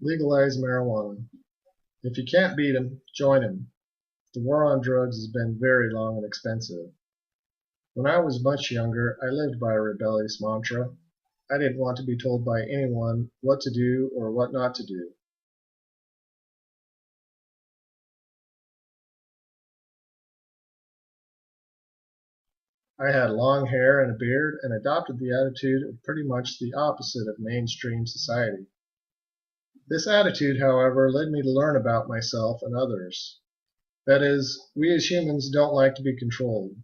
Legalize marijuana. If you can't beat 'em, join 'em. The war on drugs has been very long and expensive. When I was much younger, I lived by a rebellious mantra. I didn't want to be told by anyone what to do or what not to do. I had long hair and a beard and adopted the attitude of pretty much the opposite of mainstream society. This attitude, however, led me to learn about myself and others. That is, we as humans don't like to be controlled.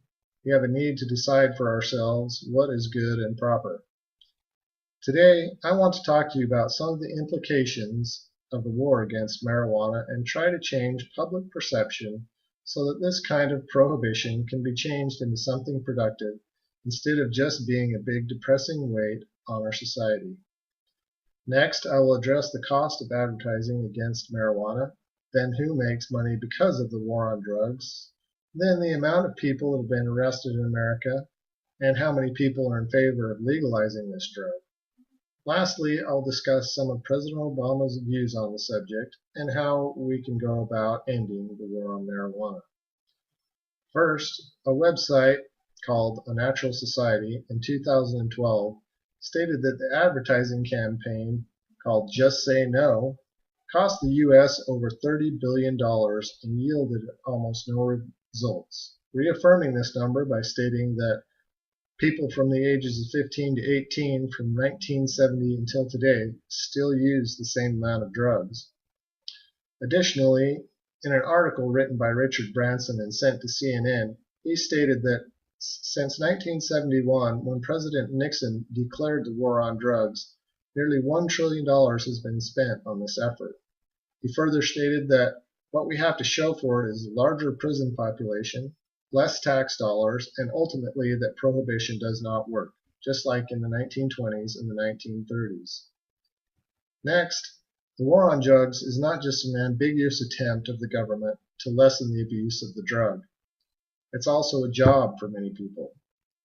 We have a need to decide for ourselves what is good and proper. Today, I want to talk to you about some of the implications of the war against marijuana and try to change public perception so that this kind of prohibition can be changed into something productive instead of just being a big depressing weight on our society. Next, I will address the cost of advertising against marijuana, then who makes money because of the war on drugs, then the amount of people that have been arrested in America, and how many people are in favor of legalizing this drug. Lastly, I'll discuss some of President Obama's views on the subject and how we can go about ending the war on marijuana. First, a website called A Natural Society in 2012 stated that the advertising campaign called Just Say No cost the U.S. over $30 billion and yielded almost no results, reaffirming this number by stating that people from the ages of 15 to 18 from 1970 until today still use the same amount of drugs. Additionally, in an article written by Richard Branson and sent to CNN, he stated that since 1971, when President Nixon declared the war on drugs, nearly $1 trillion has been spent on this effort. He further stated that what we have to show for it is a larger prison population, less tax dollars, and ultimately that prohibition does not work, just like in the 1920s and the 1930s. Next, the war on drugs is not just an ambiguous attempt of the government to lessen the abuse of the drug. It's also a job for many people.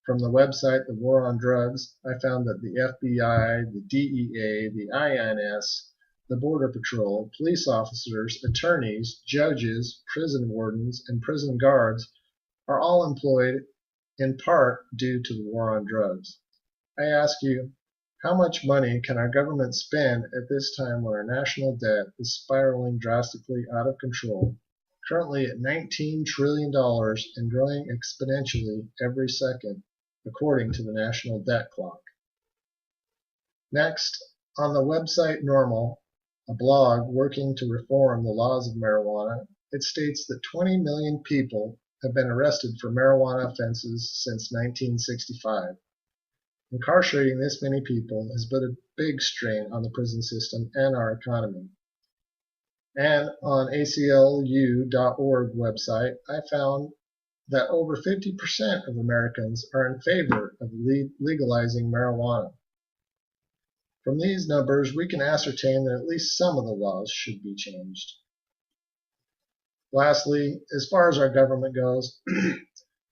From the website The War on Drugs, I found that the FBI, the DEA, the INS, the Border Patrol, police officers, attorneys, judges, prison wardens, and prison guards are all employed in part due to the war on drugs. I ask you, how much money can our government spend at this time when our national debt is spiraling drastically out of control, currently at $19 trillion and growing exponentially every second, according to the National Debt Clock? Next, on the website Normal, a blog working to reform the laws of marijuana, it states that 20 million people have been arrested for marijuana offenses since 1965. Incarcerating this many people has put a big strain on the prison system and our economy. And on ACLU.org website, I found that over 50% of Americans are in favor of legalizing marijuana. From these numbers, we can ascertain that at least some of the laws should be changed. Lastly, as far as our government goes,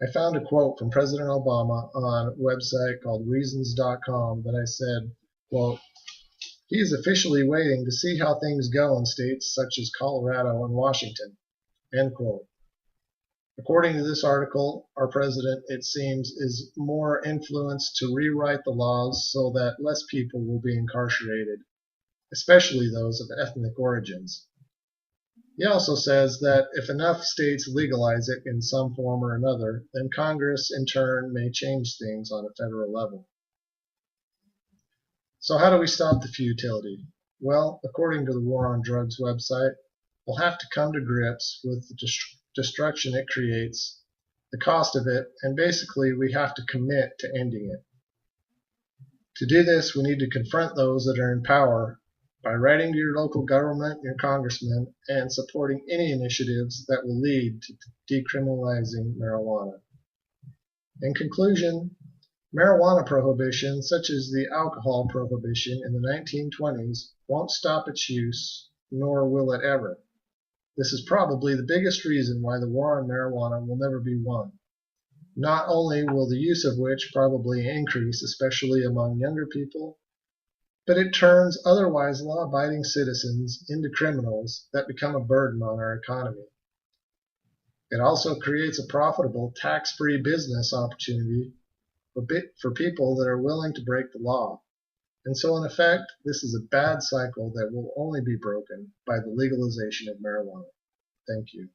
I found a quote from President Obama on a website called reasons.com that I said, quote, "He is officially waiting to see how things go in states such as Colorado and Washington," end quote. According to this article, our president, it seems, is more influenced to rewrite the laws so that less people will be incarcerated, especially those of ethnic origins. He also says that if enough states legalize it in some form or another, then Congress in turn may change things on a federal level. So how do we stop the futility? Well, according to the War on Drugs website, we'll have to come to grips with the destruction it creates, the cost of it, and basically we have to commit to ending it. To do this, we need to confront those that are in power by writing to your local government, your congressman, and supporting any initiatives that will lead to decriminalizing marijuana. In conclusion, marijuana prohibition, such as the alcohol prohibition in the 1920s, won't stop its use, nor will it ever. This is probably the biggest reason why the war on marijuana will never be won. Not only will the use of which probably increase, especially among younger people, but it turns otherwise law-abiding citizens into criminals that become a burden on our economy. It also creates a profitable tax-free business opportunity for people that are willing to break the law. And so in effect, this is a bad cycle that will only be broken by the legalization of marijuana. Thank you.